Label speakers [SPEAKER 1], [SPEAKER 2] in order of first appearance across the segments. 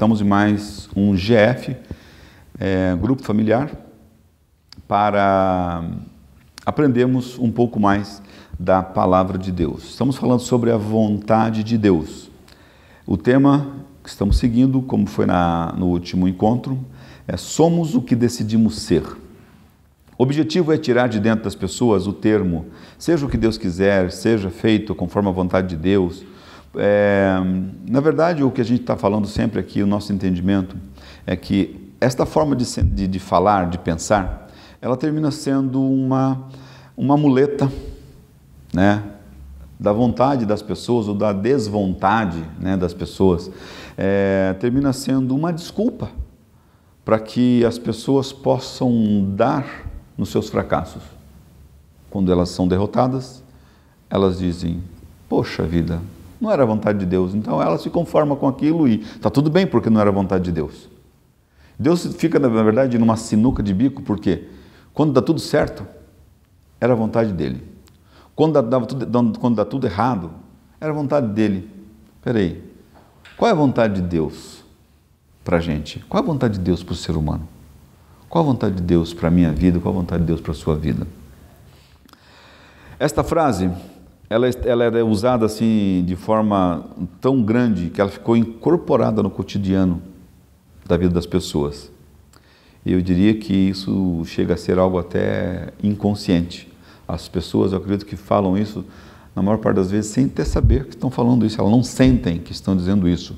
[SPEAKER 1] Estamos em mais um GF, Grupo Familiar, para aprendermos um pouco mais da Palavra de Deus. Estamos falando sobre a vontade de Deus. O tema que estamos seguindo, como foi no último encontro, é Somos o que decidimos ser. O objetivo é tirar de dentro das pessoas o termo, seja o que Deus quiser, seja feito conforme a vontade de Deus. Na verdade, o que a gente está falando sempre aqui, o nosso entendimento, é que esta forma de falar, de pensar, ela termina sendo uma muleta, né, da vontade das pessoas ou da desvontade, né, das pessoas. Termina sendo uma desculpa para que as pessoas possam dar nos seus fracassos. Quando elas são derrotadas, elas dizem, poxa vida, não era a vontade de Deus. Então ela se conforma com aquilo e está tudo bem porque não era a vontade de Deus. Deus fica, na verdade, numa sinuca de bico, porque quando dá tudo certo, era a vontade dele. Quando dá tudo errado, era a vontade dele. Espera aí, qual é a vontade de Deus para a gente? Qual é a vontade de Deus para o ser humano? Qual a vontade de Deus para a minha vida? Qual a vontade de Deus para a sua vida? Esta frase, ela é usada assim de forma tão grande que ela ficou incorporada no cotidiano da vida das pessoas. Eu diria que isso chega a ser algo até inconsciente. As pessoas, eu acredito que falam isso, na maior parte das vezes, sem até saber que estão falando isso. Elas não sentem que estão dizendo isso.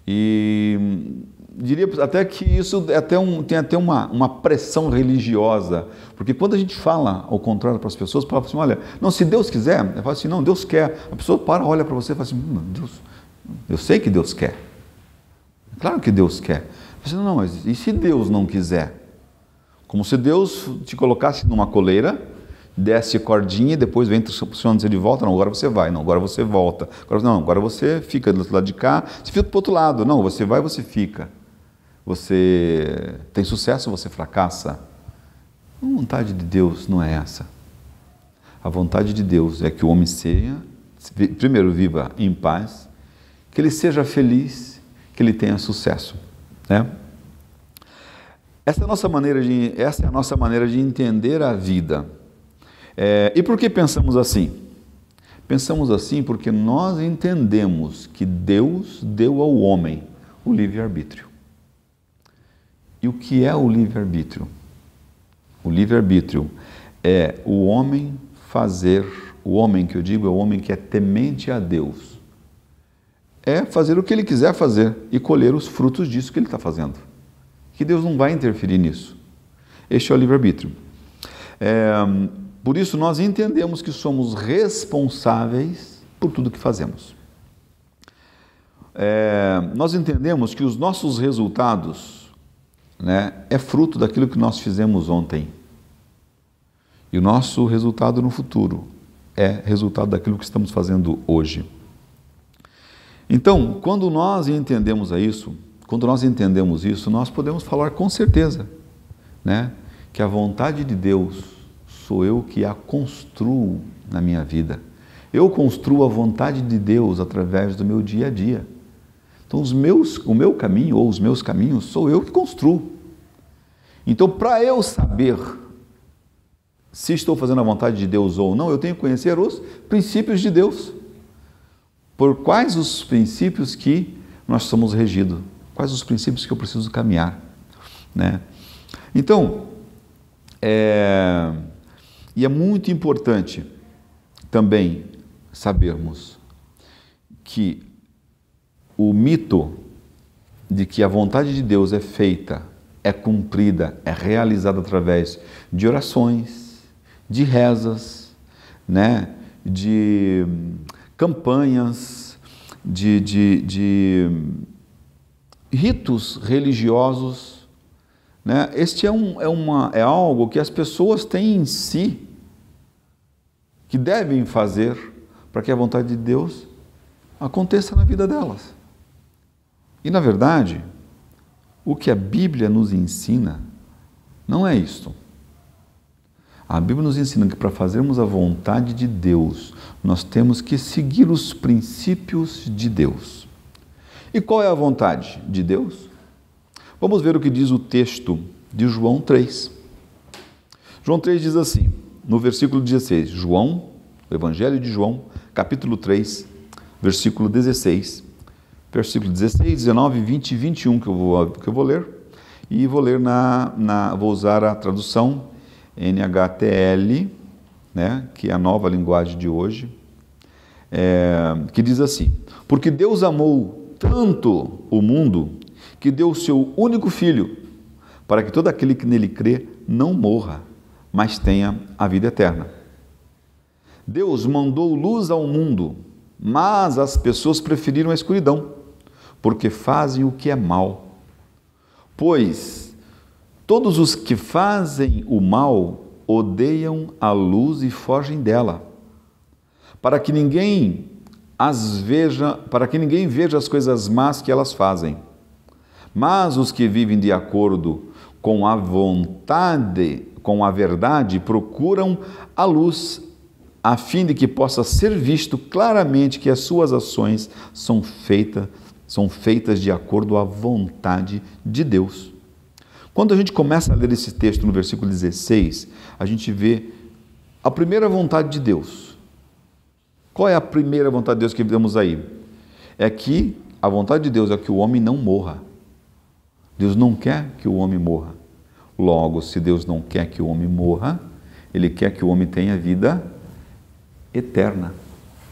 [SPEAKER 1] E diria até que isso tem até uma pressão religiosa, porque quando a gente fala ao contrário para as pessoas, fala assim, olha, não, se Deus quiser, eu falo assim, não, Deus quer. A pessoa olha para você e fala assim, Deus, eu sei que Deus quer. Claro que Deus quer. Você não, mas e se Deus não quiser? Como se Deus te colocasse numa coleira, desce a cordinha e depois vem puxando você de volta. Não, agora você vai. Não, agora você volta. Agora você fica do lado de cá. Você fica para o outro lado. Não, você vai, você fica. Você tem sucesso, você fracassa. A vontade de Deus não é essa. A vontade de Deus é que o homem primeiro viva em paz, que ele seja feliz, que ele tenha sucesso, né? Essa é a nossa maneira de entender a vida. E por que pensamos assim? Pensamos assim porque nós entendemos que Deus deu ao homem o livre-arbítrio. E o que é o livre-arbítrio? O livre-arbítrio é o homem fazer, o homem que eu digo é o homem que é temente a Deus. É fazer o que ele quiser fazer e colher os frutos disso que ele está fazendo. Que Deus não vai interferir nisso. Este é o livre-arbítrio. Por isso nós entendemos que somos responsáveis por tudo que fazemos. Nós entendemos que os nossos resultados, né, é fruto daquilo que nós fizemos ontem. E o nosso resultado no futuro é resultado daquilo que estamos fazendo hoje. Então, quando nós entendemos isso, nós podemos falar com certeza, né, que a vontade de Deus sou eu que a construo na minha vida. Eu construo a vontade de Deus através do meu dia a dia. Então, o meu caminho ou os meus caminhos sou eu que construo. Então, para eu saber se estou fazendo a vontade de Deus ou não, eu tenho que conhecer os princípios de Deus. Por quais os princípios que nós somos regidos? Quais os princípios que eu preciso caminhar, né? Então, e é muito importante também sabermos que o mito de que a vontade de Deus é feita, é cumprida, é realizada através de orações, de rezas, né, de campanhas, de ritos religiosos, né? Este é algo que as pessoas têm em si, que devem fazer para que a vontade de Deus aconteça na vida delas. E, na verdade, o que a Bíblia nos ensina não é isto. A Bíblia nos ensina que para fazermos a vontade de Deus, nós temos que seguir os princípios de Deus. E qual é a vontade de Deus? Vamos ver o que diz o texto de João 3. João 3 diz assim, no versículo 16, João, o Evangelho de João, capítulo 3, versículo 16, versículo 16, 19, 20 e 21 que eu vou ler, e vou ler vou usar a tradução NHTL, né, que é a nova linguagem de hoje, que diz assim, porque Deus amou tanto o mundo que deu o seu único filho, para que todo aquele que nele crê não morra, mas tenha a vida eterna. Deus mandou luz ao mundo, mas as pessoas preferiram a escuridão, porque fazem o que é mal. Pois todos os que fazem o mal odeiam a luz e fogem dela, para que ninguém veja as coisas más que elas fazem. Mas os que vivem de acordo com a vontade, com a verdade, procuram a luz, a fim de que possa ser visto claramente que as suas ações são feitas de acordo à vontade de Deus. Quando a gente começa a ler esse texto no versículo 16, a gente vê a primeira vontade de Deus. Qual é a primeira vontade de Deus que vemos aí? É que a vontade de Deus é que o homem não morra. Deus não quer que o homem morra. Logo, se Deus não quer que o homem morra, Ele quer que o homem tenha vida eterna.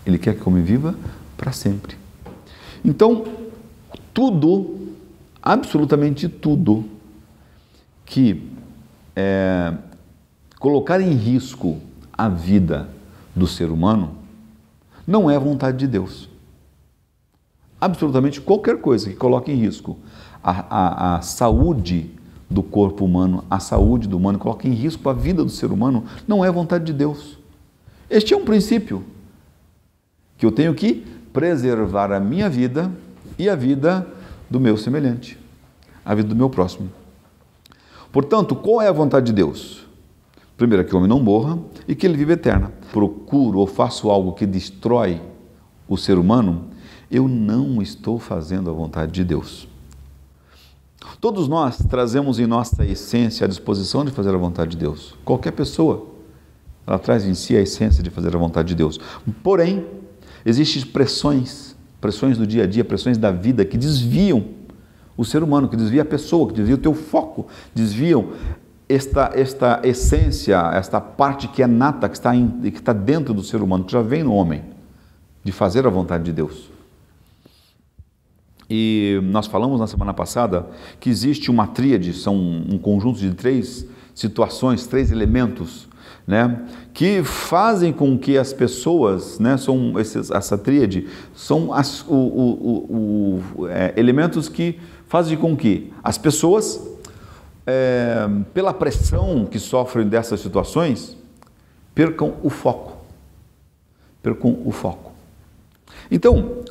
[SPEAKER 1] Ele quer que o homem viva para sempre. Então, tudo, absolutamente tudo, que colocar em risco a vida do ser humano, não é vontade de Deus. Absolutamente qualquer coisa que coloque em risco a saúde do corpo humano, a saúde do humano, coloque em risco a vida do ser humano, não é vontade de Deus. Este é um princípio, que eu tenho que preservar a minha vida e a vida do meu semelhante, a vida do meu próximo. Portanto, qual é a vontade de Deus? Primeiro, que o homem não morra e que ele viva eterna. Procuro ou faço algo que destrói o ser humano, eu não estou fazendo a vontade de Deus. Todos nós trazemos em nossa essência a disposição de fazer a vontade de Deus. Qualquer pessoa, ela traz em si a essência de fazer a vontade de Deus. Porém, existem pressões do dia a dia, pressões da vida que desviam o ser humano, que desvia a pessoa, que desvia o teu foco, desviam esta essência, esta parte que é nata, que está dentro do ser humano, que já vem no homem, de fazer a vontade de Deus. E nós falamos na semana passada que existe uma tríade, são um conjunto de 3 situações, 3 elementos, né, que fazem com que as pessoas, né, essa tríade, são elementos que fazem com que as pessoas, pela pressão que sofrem dessas situações, percam o foco. Então,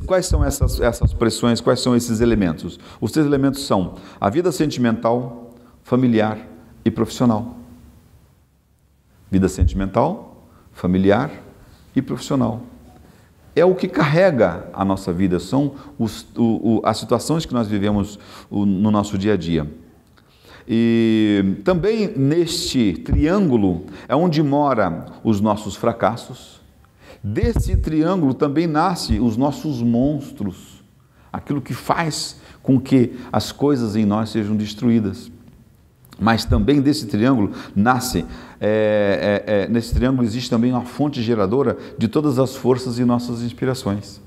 [SPEAKER 1] quais são essas pressões, quais são esses elementos? Os 3 elementos são a vida sentimental, familiar e profissional. Vida sentimental, familiar e profissional. É o que carrega a nossa vida, são as situações que nós vivemos no nosso dia a dia. E também neste triângulo é onde moram os nossos fracassos. Desse triângulo também nascem os nossos monstros, aquilo que faz com que as coisas em nós sejam destruídas. Mas também desse triângulo nesse triângulo existe também uma fonte geradora de todas as forças e nossas inspirações.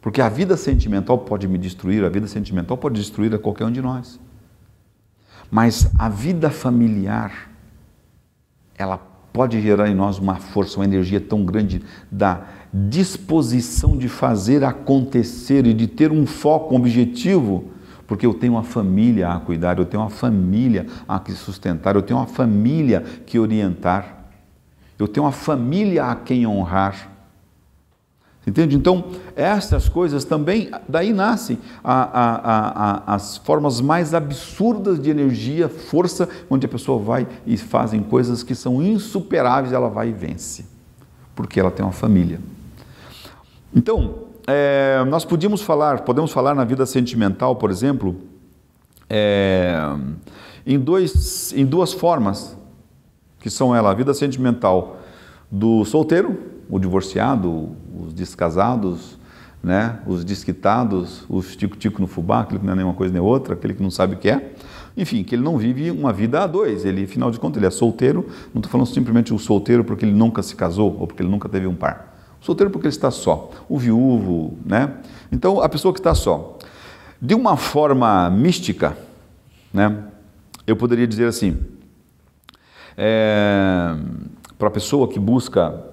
[SPEAKER 1] Porque a vida sentimental pode me destruir, a vida sentimental pode destruir a qualquer um de nós. Mas a vida familiar, ela pode gerar em nós uma força, uma energia tão grande da disposição de fazer acontecer e de ter um foco, um objetivo, porque eu tenho uma família a cuidar, eu tenho uma família a que sustentar, eu tenho uma família que orientar, eu tenho uma família a quem honrar. Entende? Então, essas coisas também, daí nascem as formas mais absurdas de energia, força, onde a pessoa vai e fazem coisas que são insuperáveis, ela vai e vence, porque ela tem uma família. Então, nós podemos falar na vida sentimental, por exemplo, em duas formas, que são a vida sentimental do solteiro, o divorciado, os descasados, né, os desquitados, os tico-tico no fubá, aquele que não é nem uma coisa nem outra, aquele que não sabe o que é, enfim, que ele não vive uma vida a dois, ele, afinal de contas, ele é solteiro, não estou falando simplesmente o solteiro porque ele nunca se casou ou porque ele nunca teve um par. Solteiro porque ele está só, o viúvo, né? Então, a pessoa que está só. De uma forma mística, né? Eu poderia dizer assim, para a pessoa que busca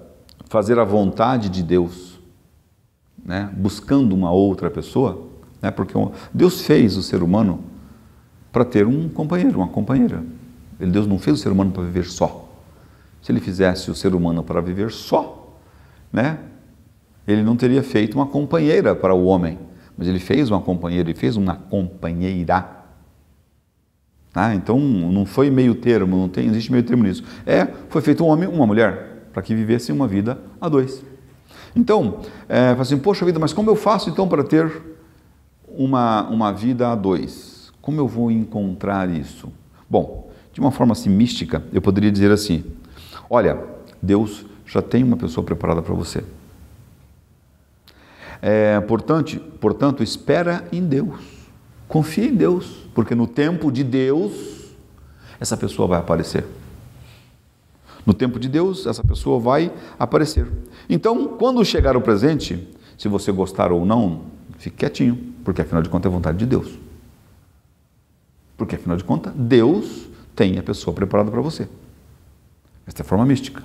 [SPEAKER 1] fazer a vontade de Deus, né? Buscando uma outra pessoa, né? Porque Deus fez o ser humano para ter um companheiro, uma companheira. Deus não fez o ser humano para viver só. Se ele fizesse o ser humano para viver só, né? Ele não teria feito uma companheira para o homem, mas ele fez uma companheira, ele fez uma companheira. Então não foi meio termo, não existe meio termo nisso. Foi feito um homem e uma mulher, para que vivessem uma vida a dois. Então, assim, poxa vida, mas como eu faço então para ter uma vida a dois? Como eu vou encontrar isso? Bom, de uma forma assim mística, eu poderia dizer assim, olha, Deus já tem uma pessoa preparada para você. Portanto, espera em Deus. Confia em Deus, porque no tempo de Deus, essa pessoa vai aparecer. No tempo de Deus, essa pessoa vai aparecer. Então, quando chegar o presente, se você gostar ou não, fique quietinho, porque afinal de contas é vontade de Deus. Porque afinal de contas, Deus tem a pessoa preparada para você. Esta é a forma mística.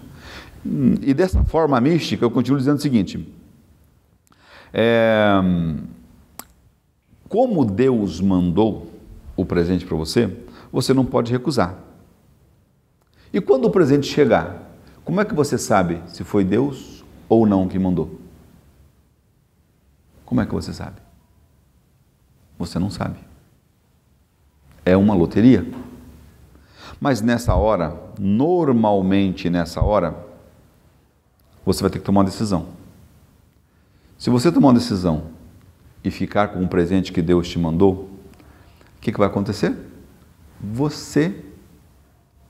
[SPEAKER 1] E dessa forma mística, eu continuo dizendo o seguinte, como Deus mandou o presente para você, você não pode recusar. E quando o presente chegar, como é que você sabe se foi Deus ou não que mandou? Como é que você sabe? Você não sabe. É uma loteria. Mas nessa hora, normalmente nessa hora, você vai ter que tomar uma decisão. Se você tomar uma decisão e ficar com o presente que Deus te mandou, o que vai acontecer? Você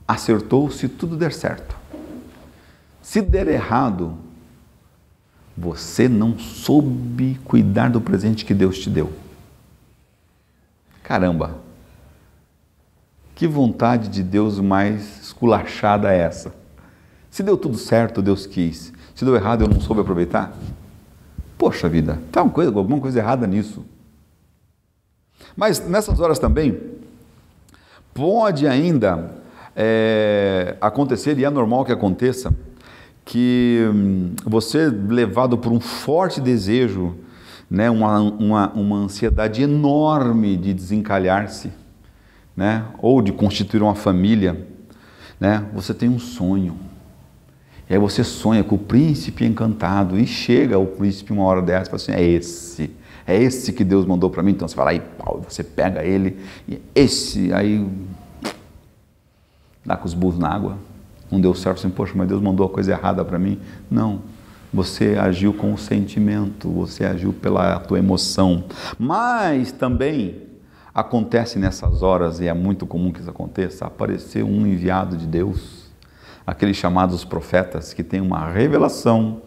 [SPEAKER 1] acertou se tudo der certo. Se der errado, você não soube cuidar do presente que Deus te deu. Caramba! Que vontade de Deus mais esculachada é essa? Se deu tudo certo, Deus quis. Se deu errado, eu não soube aproveitar? Poxa vida, tem alguma coisa errada nisso. Mas nessas horas também, pode ainda acontecer, e é normal que aconteça, que você, levado por um forte desejo, né, uma ansiedade enorme de desencalhar-se, né, ou de constituir uma família, né, você tem um sonho. E aí você sonha com o príncipe encantado e chega o príncipe uma hora dessa e fala assim, é esse que Deus mandou para mim. Então você vai lá e pau, você pega ele e aí dá com os burros na água. Não deu certo, assim, poxa, mas Deus mandou a coisa errada para mim. Não, você agiu com o sentimento, você agiu pela tua emoção. Mas também acontece nessas horas, e é muito comum que isso aconteça, aparecer um enviado de Deus, aqueles chamados profetas que tem uma revelação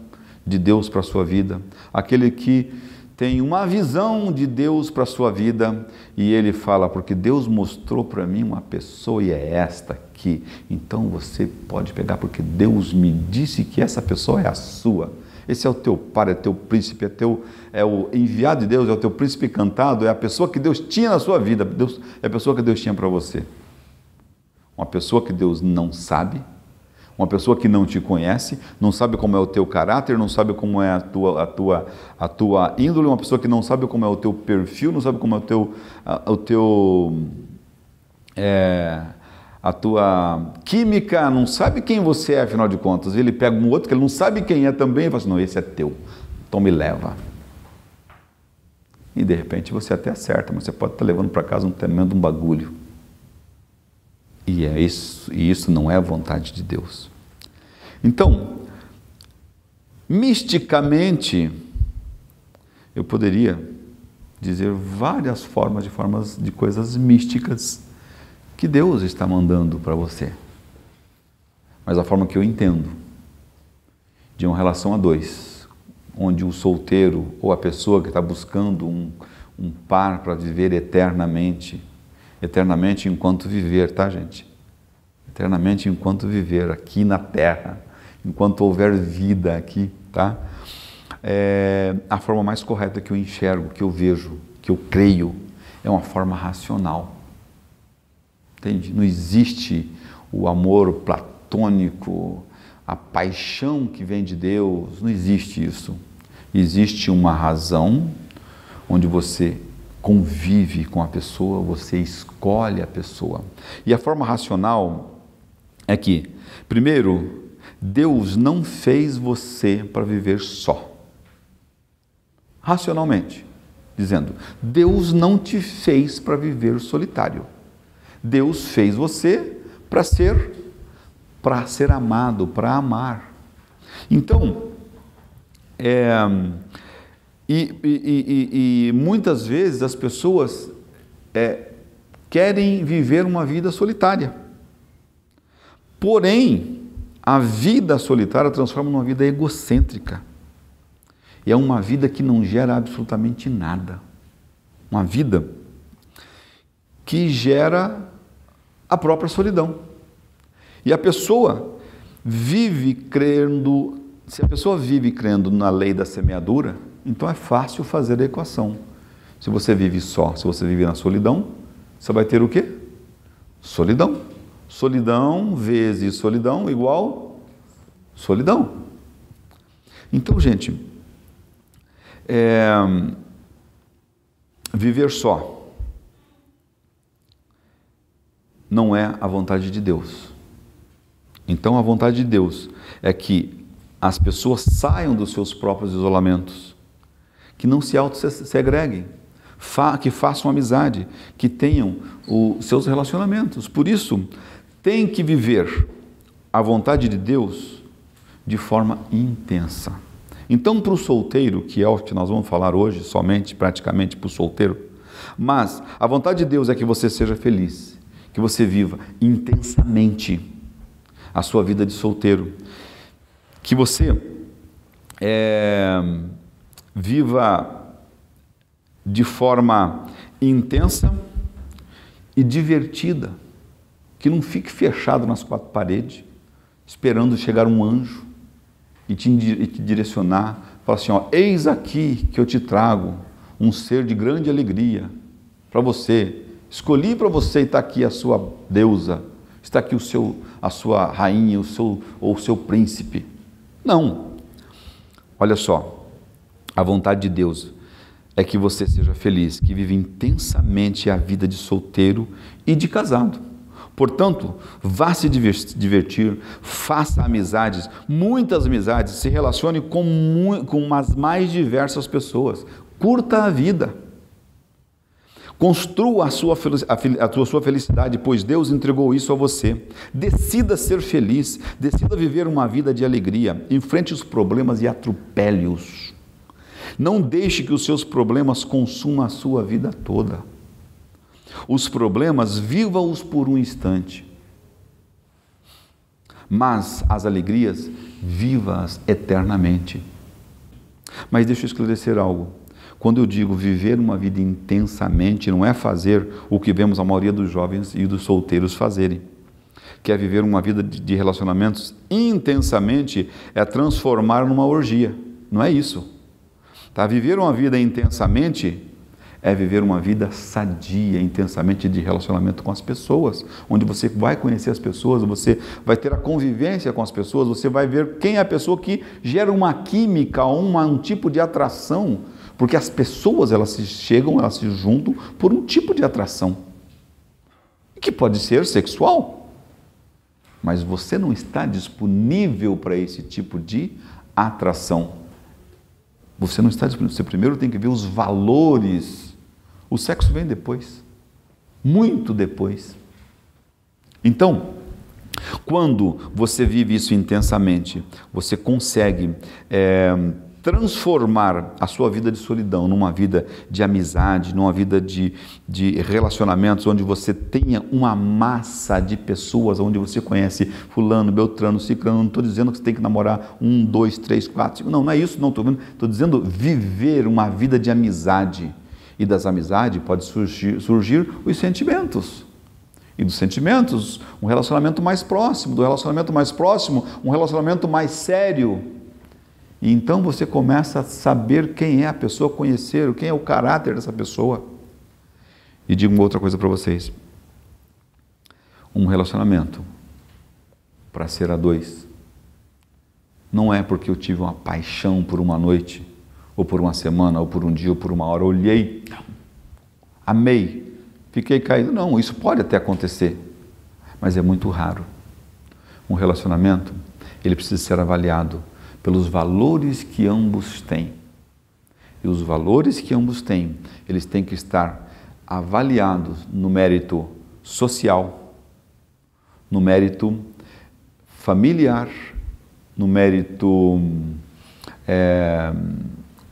[SPEAKER 1] de Deus para a sua vida, aquele que tem uma visão de Deus para a sua vida e ele fala, porque Deus mostrou para mim uma pessoa e é esta aqui, então você pode pegar porque Deus me disse que essa pessoa é a sua. Esse é o teu par, é teu príncipe, é o enviado de Deus, é o teu príncipe encantado, é a pessoa que Deus tinha na sua vida, é a pessoa que Deus tinha para você. Uma pessoa que Deus não sabe, uma pessoa que não te conhece, não sabe como é o teu caráter, não sabe como é a tua índole, uma pessoa que não sabe como é o teu perfil, não sabe como é a tua química, não sabe quem você é, afinal de contas. Ele pega um outro que ele não sabe quem é também e fala assim, não, esse é teu, então me leva. E de repente você até acerta, mas você pode estar levando para casa um tremendo bagulho. E isso não é a vontade de Deus. Então, misticamente, eu poderia dizer várias formas de coisas místicas que Deus está mandando para você. Mas a forma que eu entendo, de uma relação a dois, onde o solteiro ou a pessoa que está buscando um par para viver eternamente enquanto viver, tá, gente? Eternamente enquanto viver aqui na Terra, enquanto houver vida aqui, tá? A forma mais correta que eu enxergo, que eu vejo, que eu creio, é uma forma racional. Entende? Não existe o amor platônico, a paixão que vem de Deus, não existe isso. Existe uma razão onde você convive com a pessoa, você escolhe a pessoa. E a forma racional é que, primeiro, Deus não fez você para viver só. Racionalmente, dizendo, Deus não te fez para viver solitário. Deus fez você para ser amado, para amar. Então, muitas vezes as pessoas querem viver uma vida solitária. Porém, a vida solitária transforma numa vida egocêntrica. E é uma vida que não gera absolutamente nada. Uma vida que gera a própria solidão. E a pessoa vive crendo, se a pessoa vive crendo na lei da semeadura, então é fácil fazer a equação. Se você vive só, se você vive na solidão, você vai ter o quê? Solidão. Solidão vezes solidão igual solidão. Então, gente, viver só não é a vontade de Deus. Então, a vontade de Deus é que as pessoas saiam dos seus próprios isolamentos, que não se auto-segreguem, que façam amizade, que tenham os seus relacionamentos. Por isso, tem que viver a vontade de Deus de forma intensa. Então, para o solteiro, que é o que nós vamos falar hoje, somente, praticamente para o solteiro, mas a vontade de Deus é que você seja feliz, que você viva intensamente a sua vida de solteiro, que você viva de forma intensa e divertida, que não fique fechado nas quatro paredes, esperando chegar um anjo e te direcionar, falar assim, eis aqui que eu te trago um ser de grande alegria para você, escolhi para você e está aqui a sua deusa, está aqui a sua rainha, o seu príncipe. Não. Olha só, a vontade de Deus é que você seja feliz, que vive intensamente a vida de solteiro e de casado. Portanto, vá se divertir, faça amizades, muitas amizades, se relacione com as mais diversas pessoas, curta a vida. Construa a sua felicidade, pois Deus entregou isso a você. Decida ser feliz, decida viver uma vida de alegria, enfrente os problemas e atropele-os. Não deixe que os seus problemas consumam a sua vida toda. Os problemas, viva-os por um instante. Mas as alegrias, viva-as eternamente. Mas deixa eu esclarecer algo. Quando eu digo viver uma vida intensamente, não é fazer o que vemos a maioria dos jovens e dos solteiros fazerem. Que é viver uma vida de relacionamentos intensamente, é transformar numa orgia. Não é isso. Tá? Viver uma vida intensamente é viver uma vida sadia, intensamente de relacionamento com as pessoas, onde você vai conhecer as pessoas, você vai ter a convivência com as pessoas, você vai ver quem é a pessoa que gera uma química, um tipo de atração, porque as pessoas elas se juntam por um tipo de atração, que pode ser sexual, mas você não está disponível para esse tipo de atração. Você não está disponível, você primeiro tem que ver os valores. O sexo vem depois, muito depois. Então, quando você vive isso intensamente, você consegue transformar a sua vida de solidão numa vida de amizade, numa vida de relacionamentos, onde você tenha uma massa de pessoas, onde você conhece fulano, beltrano, ciclano. Não estou dizendo que você tem que namorar 1, 2, 3, 4, 5, não é isso, não estou dizendo viver uma vida de amizade, e das amizades pode surgir os sentimentos, e dos sentimentos um relacionamento mais próximo, do relacionamento mais próximo um relacionamento mais sério. E então você começa a saber quem é a pessoa, conhecer quem é o caráter dessa pessoa. E digo uma outra coisa para vocês. Um relacionamento, para ser a dois, não é porque eu tive uma paixão por uma noite, ou por uma semana, ou por um dia, ou por uma hora, olhei, amei, fiquei caído. Não, isso pode até acontecer, mas é muito raro. Um relacionamento, ele precisa ser avaliado pelos valores que ambos têm. E os valores que ambos têm, eles têm que estar avaliados no mérito social, no mérito familiar, no mérito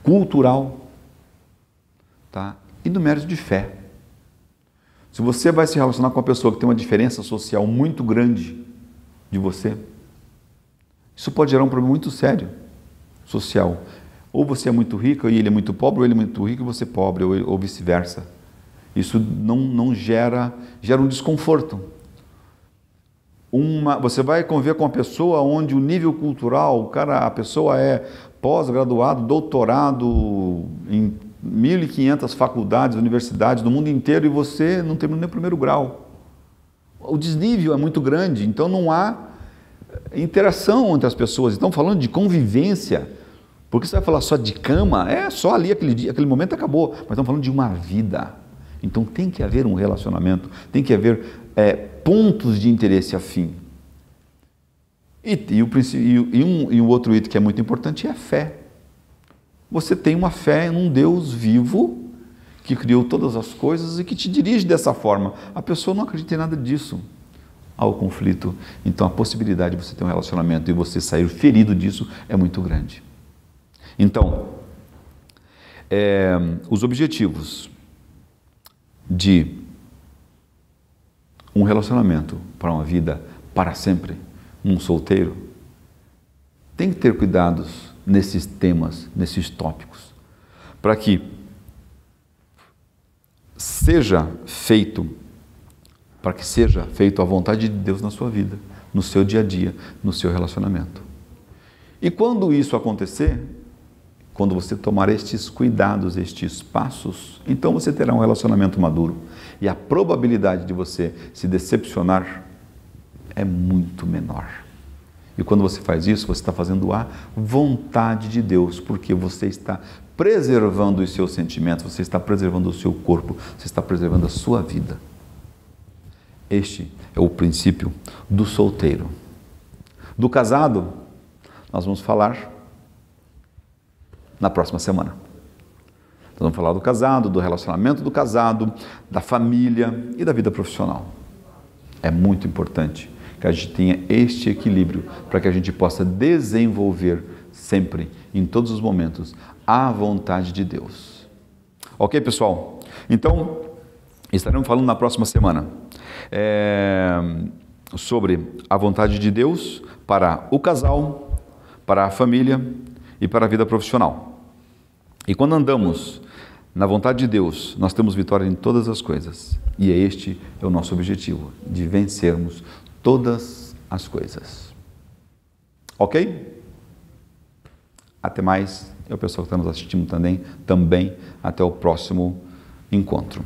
[SPEAKER 1] cultural, tá? E no mérito de fé. Se você vai se relacionar com uma pessoa que tem uma diferença social muito grande de você, isso pode gerar um problema muito sério, social. Ou você é muito rico e ele é muito pobre, ou ele é muito rico e você é pobre, ou vice-versa. Isso não gera um desconforto. Você vai conviver com uma pessoa onde o nível cultural, a pessoa é pós-graduado, doutorado em 1.500 faculdades, universidades do mundo inteiro, e você não terminou nem o primeiro grau. O desnível é muito grande, então não há interação entre as pessoas. Estão falando de convivência, porque você vai falar só de cama, só ali aquele momento acabou, mas estamos falando de uma vida. Então tem que haver um relacionamento, tem que haver pontos de interesse afim. E um outro item que é muito importante é a fé. Você tem uma fé em um Deus vivo que criou todas as coisas e que te dirige dessa forma. A pessoa não acredita em nada disso. Há o conflito, então a possibilidade de você ter um relacionamento e você sair ferido disso é muito grande. Então, os objetivos de um relacionamento para uma vida para sempre, um solteiro, tem que ter cuidados nesses temas, nesses tópicos, para que seja feito a vontade de Deus na sua vida, no seu dia a dia, no seu relacionamento. E quando isso acontecer, quando você tomar estes cuidados, estes passos, então você terá um relacionamento maduro. E a probabilidade de você se decepcionar é muito menor. E quando você faz isso, você está fazendo a vontade de Deus, porque você está preservando os seus sentimentos, você está preservando o seu corpo, você está preservando a sua vida. Este é o princípio do solteiro. Do casado, nós vamos falar na próxima semana. Nós vamos falar do casado, do relacionamento do casado, da família e da vida profissional. É muito importante que a gente tenha este equilíbrio para que a gente possa desenvolver sempre, em todos os momentos, a vontade de Deus. Ok, pessoal? Então, estaremos falando na próxima semana sobre a vontade de Deus para o casal, para a família e para a vida profissional. E quando andamos na vontade de Deus, nós temos vitória em todas as coisas. E este é o nosso objetivo, de vencermos todas as coisas. Ok? Até mais. E o pessoal que está nos assistindo também. Até o próximo encontro.